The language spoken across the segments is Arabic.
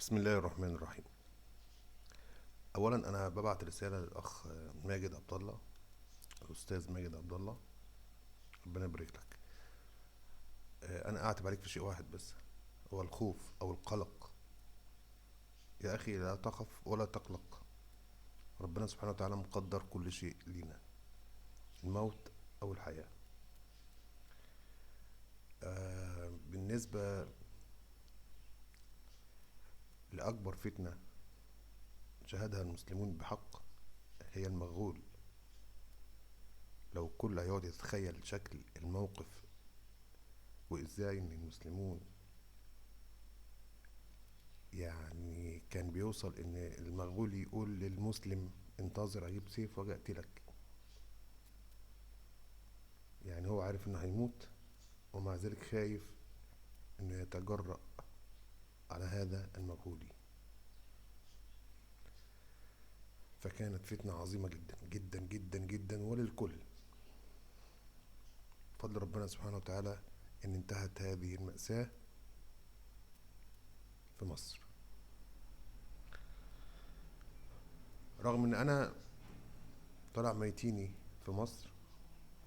بسم الله الرحمن الرحيم. اولا انا ببعت رساله للاخ ماجد عبد الله، الاستاذ ماجد عبد الله، ربنا يبارك لك. انا اعتب عليك في شيء واحد بس، هو الخوف او القلق. يا اخي لا تخف ولا تقلق، ربنا سبحانه وتعالى مقدر كل شيء لينا، الموت او الحياه. بالنسبه لاكبر فتنه شهدها المسلمون بحق هي المغول. لو كل هيقعد يتخيل شكل الموقف وازاي ان المسلمون، يعني كان بيوصل ان المغول يقول للمسلم انتظر اجيب سيف واجي اقتلك. يعني هو عارف انه هيموت ومع ذلك خايف انه يتجرأ على هذا المغولي. فكانت فتنة عظيمة جدا جدا جدا جدا وللكل. فضل ربنا سبحانه وتعالى ان انتهت هذه المأساة في مصر، رغم ان انا طلع ميتيني في مصر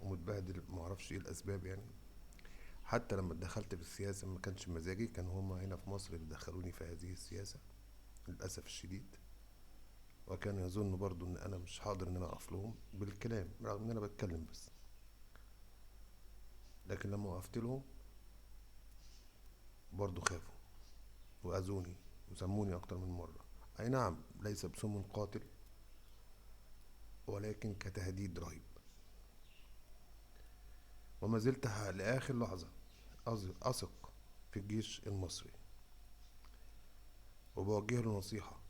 ومتبهدل، معرفش ايه الاسباب يعني. حتى لما دخلت في السياسة ما كانش مزاجي، كان هما هنا في مصر اللي دخلوني في هذه السياسة للأسف الشديد. وكانوا يظنوا برضو ان انا مش حاضر ان انا اقف لهم بالكلام، رغم ان انا بتكلم بس. لكن لما وقفت لهم برضو خافوا واذوني وسموني اكتر من مرة. اي نعم ليس بسم قاتل، ولكن كتهديد رهيب. وما زلت لاخر لحظة اثق في الجيش المصري وبوجه له نصيحة.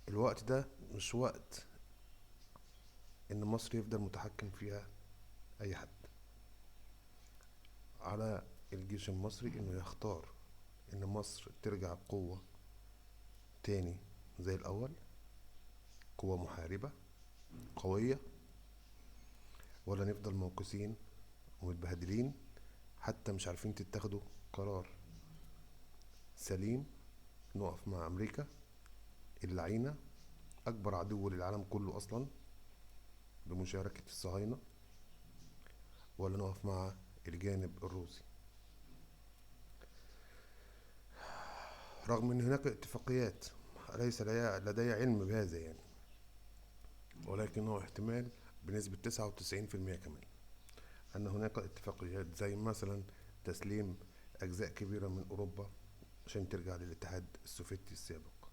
الوقت ده مش وقت ان مصر يفضل متحكم فيها اي حد. على الجيش المصري انه يختار ان مصر ترجع بقوة تاني زي الاول، قوة محاربة قوية، ولا نفضل موقوسين ومتبهدلين حتى مش عارفين تتخذوا قرار سليم نقف مع امريكا اللعينة، اكبر عدو للعالم كله اصلا بمشاركة الصهاينة، ولا نقف مع الجانب الروسي. رغم ان هناك اتفاقيات ليس لدي علم بهذا يعني، ولكنه احتمال بنسبة 99% كمان ان هناك اتفاقيات زي مثلا تسليم اجزاء كبيرة من اوروبا عشان ترجع للاتحاد السوفيتي السابق،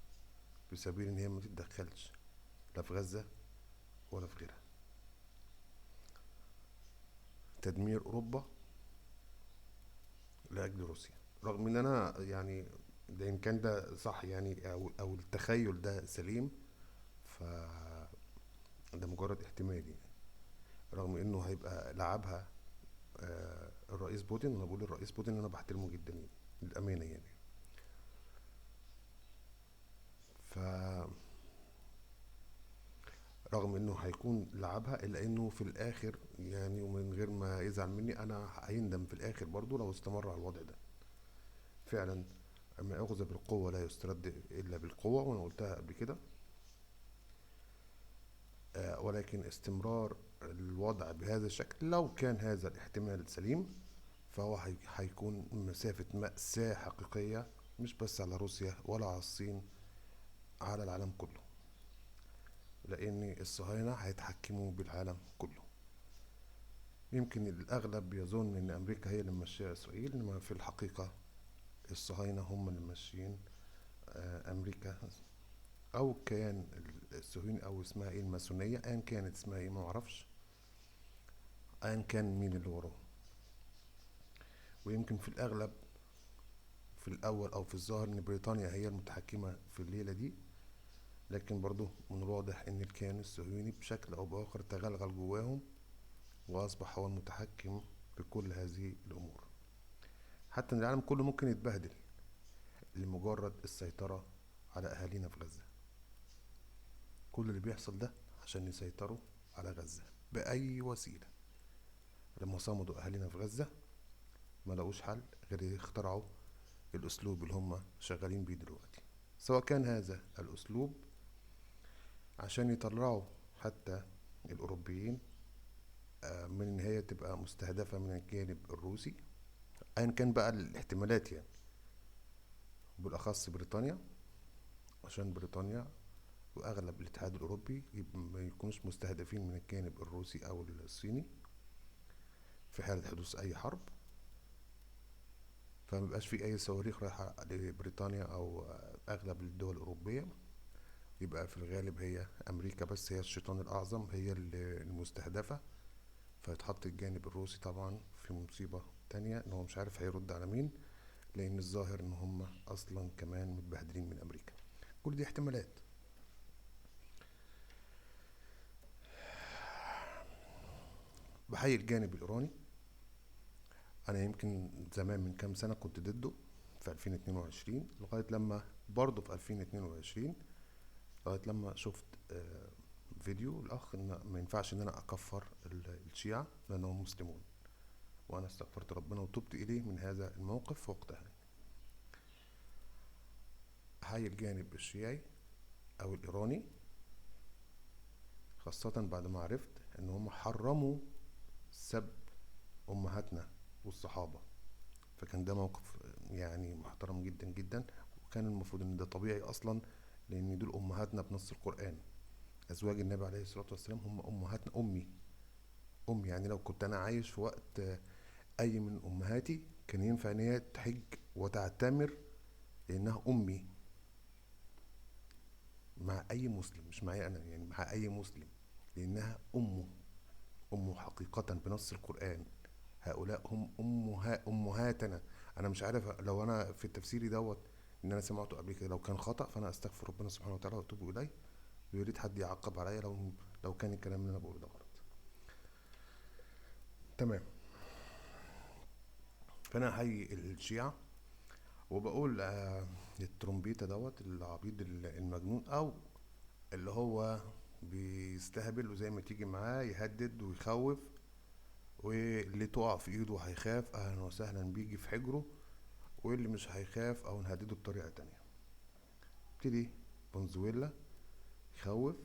في سبيل ان هي ما تتدخلش لا في غزة ولا في غيرها. تدمير اوروبا لاجل روسيا. رغم ان انا يعني ده ان كان ده صح يعني او التخيل ده سليم، ف ده مجرد احتمال يعني. رغم انه هيبقى لعبها الرئيس بوتين. انا بقول الرئيس بوتين انا بحترمه جدا يعني للامانه يعني. ف رغم انه هيكون لعبها الا انه في الاخر يعني، ومن غير ما يزعل مني، انا هيندم في الاخر برضو لو استمر على الوضع ده. فعلا ما اخذ بالقوه لا يسترد الا بالقوه، وانا قلتها قبل كده. ولكن استمرار الوضع بهذا الشكل لو كان هذا الاحتمال سليم، فهو هيكون مسافة مأساة حقيقية، مش بس على روسيا ولا على الصين، على العالم كله. لأن الصهاينة هيتحكموا بالعالم كله. يمكن الأغلب يظن إن أمريكا هي اللي ماشية إسرائيل، إنما في الحقيقة الصهاينة هم اللي ماشيين أمريكا أو الكيان الصهيوني، أو اسمها إيه الماسونية، أيا كانت اسمها إيه ما أعرفش، أيا كان مين اللي وراه. ويمكن في الأغلب في الأول أو في الظاهر إن بريطانيا هي المتحكمة في الليلة دي، لكن برضه من الواضح إن الكيان الصهيوني بشكل أو بآخر تغلغل جواهم وأصبح هو المتحكم في كل هذه الأمور. حتى إن العالم كله ممكن يتبهدل لمجرد السيطرة على أهالينا في غزة. كل اللي بيحصل ده عشان يسيطروا على غزة بأي وسيلة. لما صمدوا أهالينا في غزة ما لقوش حل غير يخترعوا الأسلوب اللي هم شغالين بيه دلوقتي، سواء كان هذا الأسلوب عشان يطلعوا حتى الأوروبيين من إن هي تبقى مستهدفة من الجانب الروسي، أيا كان بقى الاحتمالات يعني، بالأخص بريطانيا، عشان بريطانيا وأغلب الاتحاد الأوروبي ما يكونوش مستهدفين من الجانب الروسي أو الصيني في حالة حدوث أي حرب، فميبقاش في أي صواريخ رايحة لبريطانيا أو أغلب الدول الأوروبية. يبقى في الغالب هي أمريكا بس، هي الشيطان الأعظم، هي المستهدفة. فيتحط الجانب الروسي طبعا في مصيبة تانية، إن هو مش عارف هيرد على مين، لأن الظاهر إن هم أصلا كمان متبهدلين من أمريكا. كل دي احتمالات. بحيي الجانب الإيراني. أنا يمكن زمان من كام سنة كنت ضده في 2022، لغاية لما برضه في 2022 لغاية لما شفت فيديو الأخ إن ما ينفعش إن أنا أكفر الشيعة لأنهم مسلمون، وأنا استغفرت ربنا وتبت إليه من هذا الموقف وقتها. أحيي الجانب الشيعي أو الإيراني، خاصة بعد ما عرفت إن هم حرموا سب أمهاتنا والصحابة. فكان ده موقف يعني محترم جدا جدا، وكان المفروض إن ده طبيعي أصلا، لأن دول أمهاتنا بنص القرآن. أزواج النبي عليه الصلاة والسلام هم أمهاتنا. أمي يعني لو كنت أنا عايش في وقت أي من أمهاتي كان ينفع إن هي تحج وتعتمر، لأنها أمي، مع أي مسلم، مش معي أنا يعني، مع أي مسلم، لأنها أمه حقيقة بنص القرآن. هؤلاء هم أمهاتنا. أنا مش عارف لو أنا في التفسير دوت إن أنا سمعته قبل كده، لو كان خطأ فأنا أستغفر ربنا سبحانه وتعالى وأتوب إليه، ويريد حد يعقب عليا لو كان الكلام اللي أنا بقوله ده غلط. تمام. فأنا أحيي الشيعة، وبقول الترومبيتا دوت العبيط المجنون، أو اللي هو بيستهبل وزي ما تيجي معاه يهدد ويخوف، واللي تقع في ايده هيخاف اهلا وسهلا بيجي في حجره، واللي مش هيخاف او نهدده بطريقة تانية. يبتدي فنزويلا يخوف،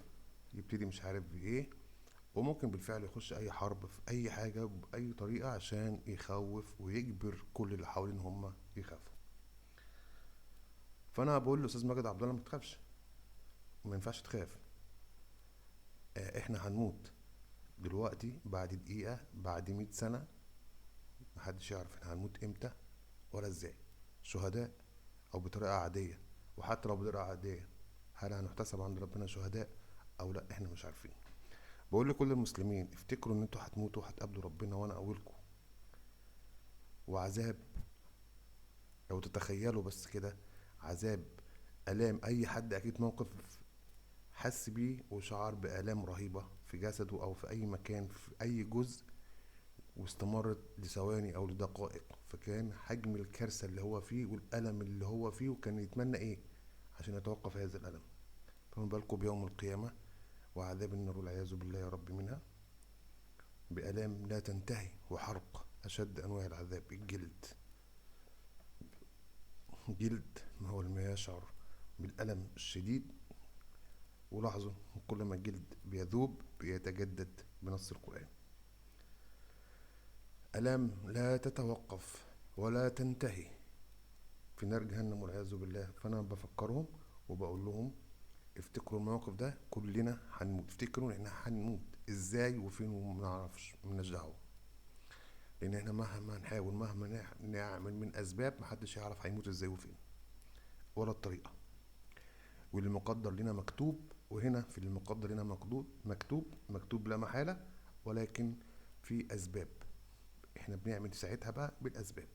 يبتدي مش عارف بايه، وممكن بالفعل يخش اي حرب في اي حاجة باي طريقة عشان يخوف ويجبر كل اللي حوالين هم يخافوا. فانا بقول لاستاذ ماجد عبد الله ما تخافش، ما ينفعش تخاف. احنا هنموت دلوقتي، بعد دقيقة، بعد 100 سنة، محدش يعرف احنا هنموت امتى ولا ازاي، شهداء او بطريقة عادية. وحتى لو بطريقة عادية، هل هنحتسب عند ربنا شهداء او لا؟ احنا مش عارفين. بقول لكل المسلمين افتكروا ان انتوا هتموتوا وهتقابلوا ربنا، وانا اولكم. وعذاب، لو تتخيلوا بس كده، عذاب، الام، اي حد اكيد موقف حس بيه وشعر بآلام رهيبة في جسده او في اي مكان في اي جزء، واستمرت لثواني او لدقائق، فكان حجم الكارثة اللي هو فيه والألم اللي هو فيه، وكان يتمنى ايه عشان يتوقف هذا الألم. فما بالكم بيوم القيامة وعذاب النار والعياذ بالله يا رب منها، بآلام لا تنتهي وحرق أشد أنواع العذاب. الجلد، جلد ما هو ما يشعر بالألم الشديد. ولاحظوا كل ما الجلد بيذوب بيتجدد بنص القرآن. ألام لا تتوقف ولا تنتهي في نار جهنم والعياذ بالله. فأنا بفكرهم وبقول لهم افتكروا الموقف ده، كلنا هنموت، افتكروا ان احنا هنموت ازاي وفين وما نعرفش، ملناش دعوه، لان احنا مهما نحاول مهما نعمل من اسباب محدش يعرف هيموت ازاي وفين ولا الطريقه. واللي مقدر لنا مكتوب، وهنا في اللي مقدر لنا مكتوب لا محاله، ولكن في اسباب احنا بنعمل ساعتها بقى بالاسباب.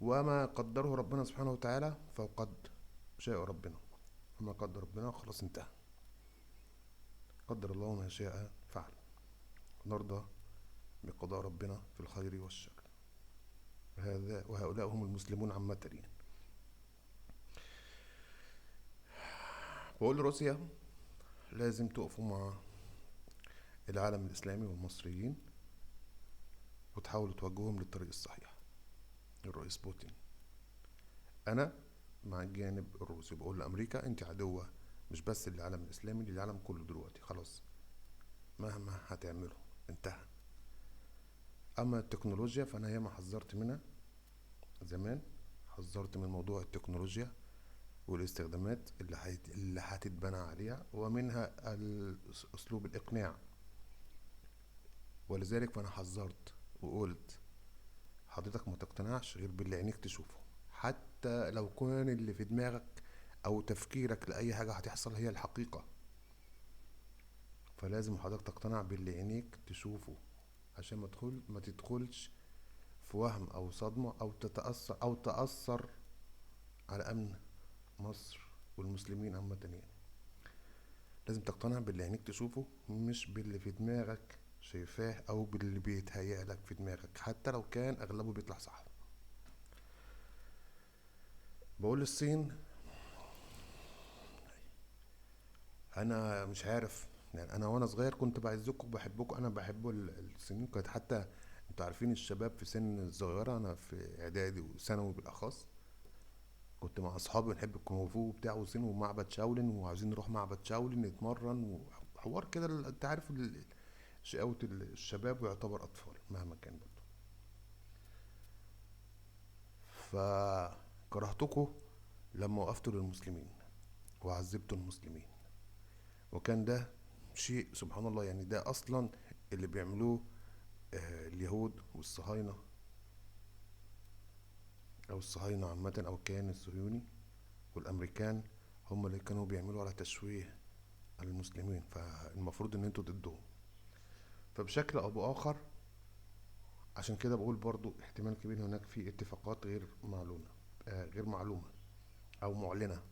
وما قدره ربنا سبحانه وتعالى فقد شاء ربنا، وما قدر ربنا خلاص انتهى. قدر الله ما شاء فعل. نرضى بقضاء ربنا في الخير والشر. وهؤلاء هم المسلمون عامة يعني. بقول لروسيا لازم تقفوا مع العالم الإسلامي والمصريين وتحاولوا توجههم للطريق الصحيح. الرئيس بوتين انا مع الجانب الروسي، بقول لامريكا انت عدوة مش بس للعالم الاسلامي، للعالم كله دلوقتي خلاص، مهما هتعمله انتهى. اما التكنولوجيا فانا ياما حذرت منها زمان، حذرت من موضوع التكنولوجيا والاستخدامات اللي هتتبنى عليها، ومنها اسلوب الاقناع. ولذلك فانا حذرت وقلت حضرتك ما تقتنعش غير باللي عينيك تشوفه، حتى لو كان اللي في دماغك او تفكيرك لاي حاجة هتحصل هي الحقيقة، فلازم حضرتك تقتنع باللي عينيك تشوفه، عشان ما تدخلش في وهم او صدمة او تأثر على امن مصر والمسلمين عامة يعني. لازم تقتنع باللي عينيك تشوفه، مش باللي في دماغك شايفاه او باللي بيتهيأ لك في دماغك، حتى لو كان اغلبه بيطلع صح. بقول للصين انا مش عارف، يعني انا وانا صغير كنت بعزكم وبحبكم، انا بحب الصينيين، كانت حتى انتوا عارفين الشباب في سن الصغيرة، انا في اعدادي وثانوي بالاخص كنت مع اصحابي بنحب الكونغ فو بتاع وصين ومعبد شاولين، وعاوزين نروح معبد شاولين نتمرن وحوار كده، انت عارف شقاوة الشباب، ويعتبر اطفال مهما كان برضه. فكرهتكم لما وقفتوا للمسلمين وعذبتوا المسلمين، وكان ده شيء سبحان الله، يعني ده اصلا اللي بيعملوه اليهود والصهاينة، او الصهاينة عامة، او الكيان الصهيوني والامريكان، هم اللي كانوا بيعملوا على تشويه المسلمين، فالمفروض ان انتوا ضدهم. فبشكل او باخر، عشان كده بقول برضو احتمال كبير هناك في اتفاقات غير معلومة، غير معلومة او معلنة.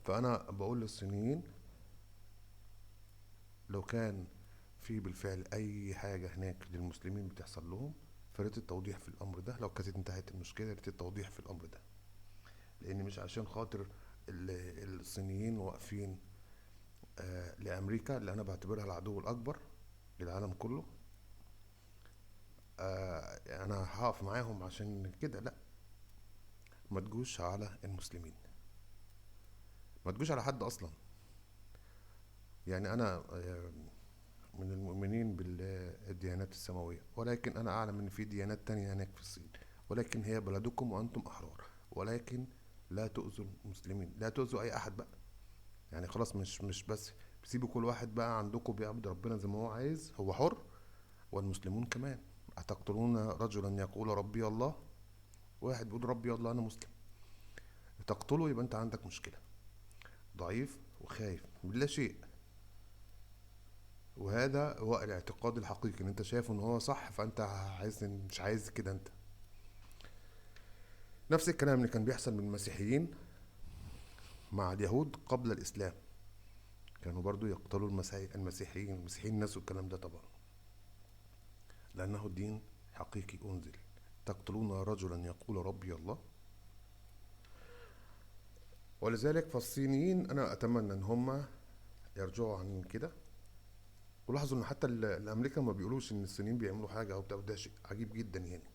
فانا بقول للصينيين لو كان في بالفعل اي حاجة هناك للمسلمين بتحصل لهم، فريت التوضيح في الامر ده، لو كانت انتهت المشكلة ريت التوضيح في الامر ده، لان مش عشان خاطر الصينيين واقفين لامريكا اللي انا بعتبرها العدو الاكبر للعالم كله، انا هقف معاهم عشان كده، لا. ما تجوش على المسلمين، ما تجوش على حد اصلا. يعني انا من المؤمنين بالديانات السماوية، ولكن انا اعلم ان في ديانات تانية هناك في الصين، ولكن هي بلدكم وانتم احرار، ولكن لا تؤذوا المسلمين، لا تؤذوا اي احد بقى. يعني خلاص، مش بس سيبوا كل واحد بقى عندكم بيعبد ربنا زي ما هو عايز، هو حر، والمسلمون كمان. أتقتلون رجلا يقول ربي الله، واحد بيقول ربي الله أنا مسلم، تقتله، يبقى أنت عندك مشكلة، ضعيف وخايف من لا شيء. وهذا هو الاعتقاد الحقيقي، ان انت شايف ان هو صح، فانت عايز، مش عايز كده انت. نفس الكلام اللي كان بيحصل من المسيحيين مع اليهود قبل الاسلام، كانوا برضو يقتلوا المسيحيين الناس والكلام ده طبعا، لانه الدين حقيقي انزل. تقتلون رجلا يقول ربي الله. ولذلك فالصينيين انا اتمنى ان هم يرجعوا عن كده، ولاحظوا ان حتى الامريكا ما بيقولوش ان الصينيين بيعملوا حاجه او بتاع، وده شيء عجيب جدا يعني.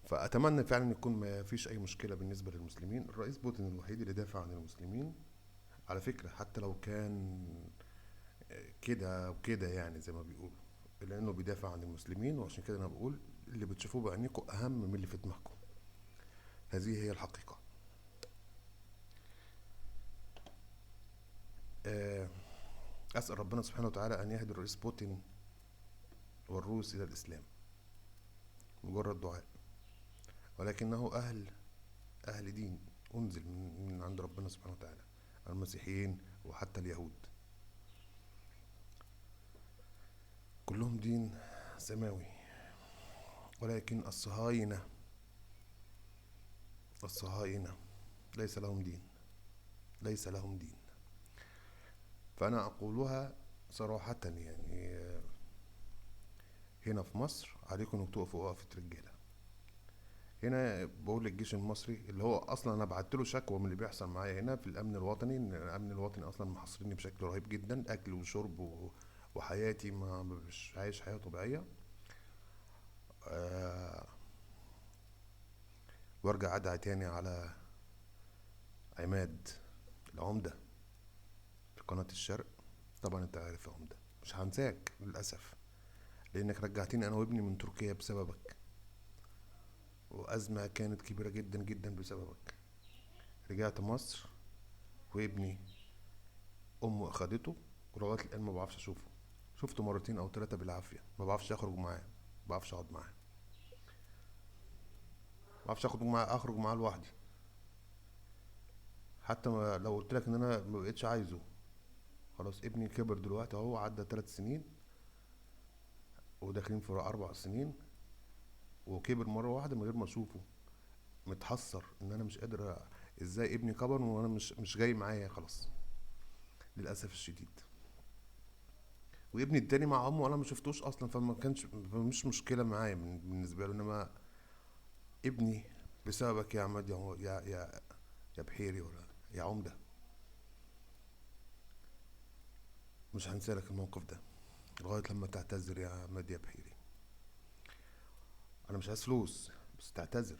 فاتمنى فعلا يكون ما فيش اي مشكله بالنسبه للمسلمين. الرئيس بوتين الوحيد اللي دافع عن المسلمين على فكره، حتى لو كان كده وكده يعني زي ما بيقولوا، لانه بيدافع عن المسلمين. وعشان كده انا بقول اللي بتشوفوه بعينيكم اهم من اللي في دماغكم، هذه هي الحقيقه. آه، اسال ربنا سبحانه وتعالى ان يهدي الرئيس بوتين والروس الى الاسلام، مجرد دعاء، ولكنه أهل دين أنزل من عند ربنا سبحانه وتعالى، المسيحيين وحتى اليهود كلهم دين سماوي. ولكن الصهاينة ليس لهم دين، ليس لهم دين. فأنا أقولها صراحة يعني، هنا في مصر عليكم انكم تقفوا وقفة رجالة. هنا بقول للجيش المصري اللي هو اصلا انا بعت له شكوى من اللي بيحصل معايا هنا في الامن الوطني، ان الامن الوطني اصلا محاصرني بشكل رهيب جدا، اكل وشرب وحياتي ما مش عايش حياه طبيعيه. آه وارجع ادعي تاني على عماد العمدة في قناة الشرق. طبعا انت عارف يا عمدة مش هنساك للأسف، لأنك رجعتني أنا وابني من تركيا بسببك، وأزمة كانت كبيرة جدا جدا بسببك. رجعت مصر وابني أمه أخدته، ولغاية الآن ما بعرفش أشوفه. شفته مرتين أو ثلاثة بالعافية، ما بعرفش أخرج معاه، ما بعرفش أقعد معاه، ما بعرفش أخرج معاه لوحدي. حتى لو قلت لك إن أنا ما بقتش عايزه. خلاص ابني كبر دلوقتي أهو، عدى 3 سنين وداخلين في 4 سنين، وكبر مرة واحدة من غير ما أشوفه. متحسر إن أنا مش قادر إزاي ابني كبر وأنا مش جاي معايا خلاص، للأسف الشديد. وابني التاني مع امه انا ما شفتوش اصلا، فما كانش مش مشكله معايا بالنسبه له. انما ابني بسببك يا عماد، يا بحيري ولا يا عمده، مش هنسالك الموقف ده لغايه لما تعتذر يا عماد يا بحيري. انا مش عايز فلوس، بس تعتذر،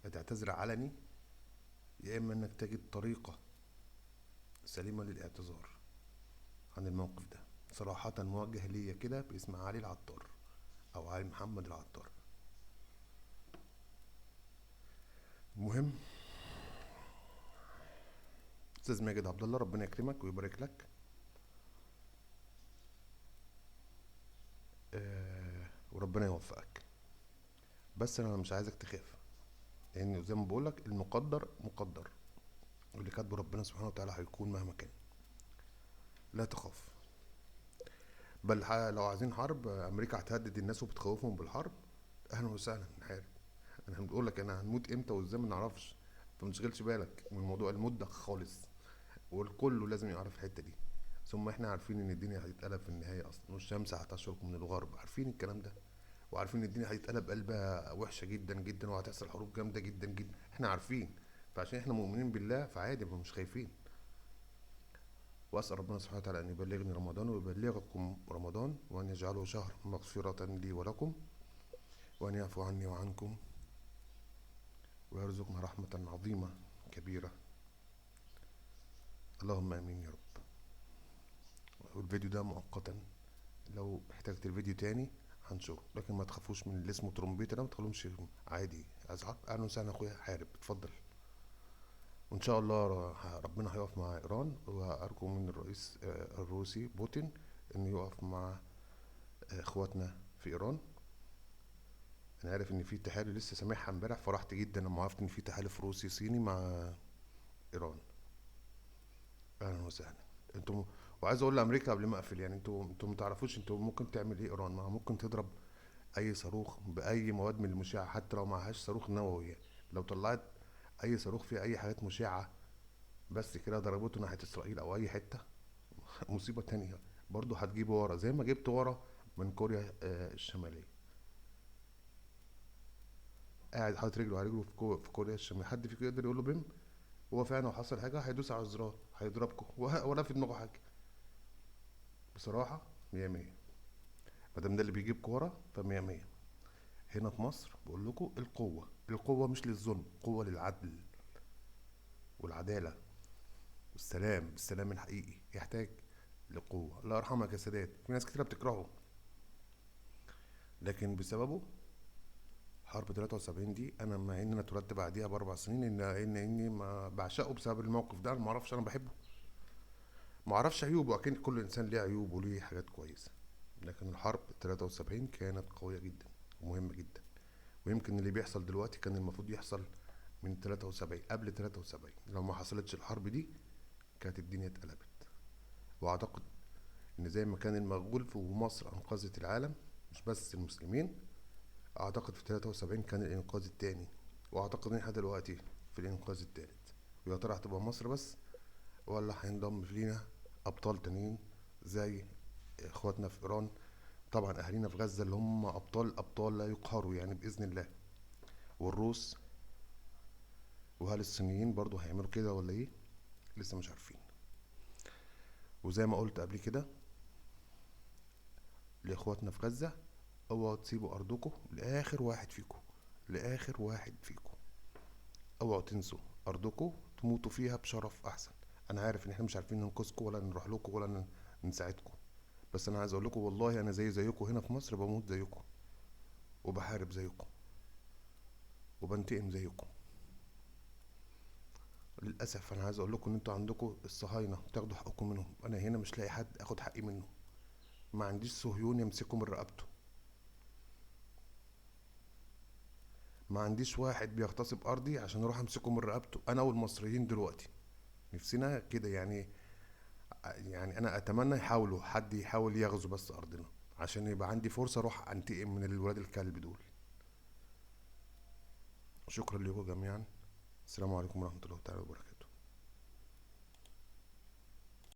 يا تعتذر علني، يا اما انك تجد طريقه سليمه للاعتذار عن الموقف ده، صراحه موجه ليا كده باسم علي العطار او علي محمد العطار. المهم، استاذ ماجد عبد الله، ربنا يكرمك ويبارك لك. وربنا يوفقك. بس انا مش عايزك تخاف، لان زي ما بقولك المقدر مقدر، واللي كاتبه ربنا سبحانه وتعالى هيكون مهما كان. لا تخاف. بل لو عايزين حرب، امريكا هتهدد الناس وبتخوفهم بالحرب، اهلا وسهلا نحارب. انا بقول لك انا هنموت امتى وازاي ما نعرفش، فما تشغلش بالك من موضوع الموت ده خالص، والكل لازم يعرف الحته دي. ثم احنا عارفين ان الدنيا هتتقلب في النهايه اصلا، والشمس هتشرق من الغرب، عارفين الكلام ده. وعارفين ان الدنيا هتتقلب قلبة وحشه جدا جدا، وهتحصل حروب جامده جدا جدا، احنا عارفين. فعشان احنا مؤمنين بالله فعادي، مش خايفين. واسال ربنا سبحانه وتعالى ان يبلغني رمضان ويبلغكم رمضان، وان يجعله شهر مغفره لي ولكم، وان يعفو عني وعنكم، ويرزقنا رحمه عظيمه كبيره. اللهم امين يا رب. والفيديو ده مؤقتا، لو احتجت الفيديو تاني هنشره، لكن ما تخافوش من اللي اسمه ترومبيت ده، ما تخلوهمش عادي. ازعل، اهلا وسهلا اخويا حارب، اتفضل. وان شاء الله ربنا هيقف مع ايران، وارجو من الرئيس الروسي بوتين انه يقف مع اخواتنا في ايران. انا عارف ان في تحالف لسه سامعها امبارح، فرحت جدا لما عرفت ان في تحالف روسي صيني مع ايران. اهلا وسهلا. انتم، وعايز اقول لامريكا قبل ما اقفل، يعني انتوا ما تعرفوش انتوا ممكن تعمل ايه ايران، ما ممكن تضرب اي صاروخ باي مواد من المشعه، حتى لو معهاش صاروخ نووي يعني. لو طلعت اي صاروخ فيه اي حاجات مشعه بس كده ضربته ناحيه اسرائيل او اي حته، مصيبه تانية برضه هتجيبه ورا زي ما جبت ورا من كوريا الشماليه. قاعد حاطط رجله على رجله في كوريا الشماليه، حد فيكم يقدر يقول له بم؟ هو فعلا لو حصل حاجه هيدوس على الزرار هيضربكم، ولا في دماغه حاجه. بصراحه مية مية، مادام ده اللي بيجيب كوره فمية مية. هنا في مصر بقول لكم القوه، القوه مش للظلم، قوه للعدل والعداله والسلام. السلام الحقيقي يحتاج لقوه. الله يرحمك يا سادات، في ناس كتير بتكرهه، لكن بسببه حرب 73 دي، انا مع ان انا اتولدت بعديها ب4 سنين، اني ما بعشقه بسبب الموقف ده. انا ما اعرفش، انا بحبه، ما اعرفش عيوبه، اكيد كل انسان ليه عيوب وليه حاجات كويسه، لكن الحرب 73 كانت قويه جدا ومهمه جدا. ويمكن اللي بيحصل دلوقتي كان المفروض يحصل من 73، قبل 73. لو ما حصلتش الحرب دي كانت الدنيا اتقلبت. واعتقد ان زي ما كان المغول في مصر انقذت العالم، مش بس المسلمين، اعتقد في 73 كان الانقاذ التاني، واعتقد ان احنا دلوقتي في الانقاذ التالت. ويا ترى هتبقى مصر بس، ولا هينضم لينا ابطال تانيين زي اخواتنا في ايران؟ طبعا اهالينا في غزة اللي هم ابطال، ابطال لا يقهروا يعني باذن الله. والروس، وهل الصينيين برضو هيعملوا كده ولا ايه؟ لسه مش عارفين. وزي ما قلت قبل كده لاخواتنا في غزة، اوعوا تسيبوا ارضكم لاخر واحد فيكم، لاخر واحد فيكم. اوعوا تنسوا ارضكم، تموتوا فيها بشرف احسن. انا عارف ان احنا مش عارفين ننقذكم ولا نروح لكم ولا نساعدكم، بس انا عايز اقول لكم والله انا زيكم هنا في مصر، بموت زيكم وبحارب زيكم وبنتقم زيكم. للاسف انا عايز اقول لكم ان انتوا عندكم الصهاينه تاخدوا حقكم منهم، انا هنا مش لاقي حد اخد حقي منه. ما عنديش صهيون يمسكه من رقبته، ما عنديش واحد بيغتصب ارضي عشان اروح امسكه من رقبته. انا والمصريين دلوقتي نفسنا كده يعني. يعني انا اتمنى يحاولوا حد يحاول يغزو بس ارضنا، عشان يبقى عندي فرصة اروح انتقم من الولاد الكلب دول. شكرا لكم جميعا. السلام عليكم ورحمة الله تعالى وبركاته.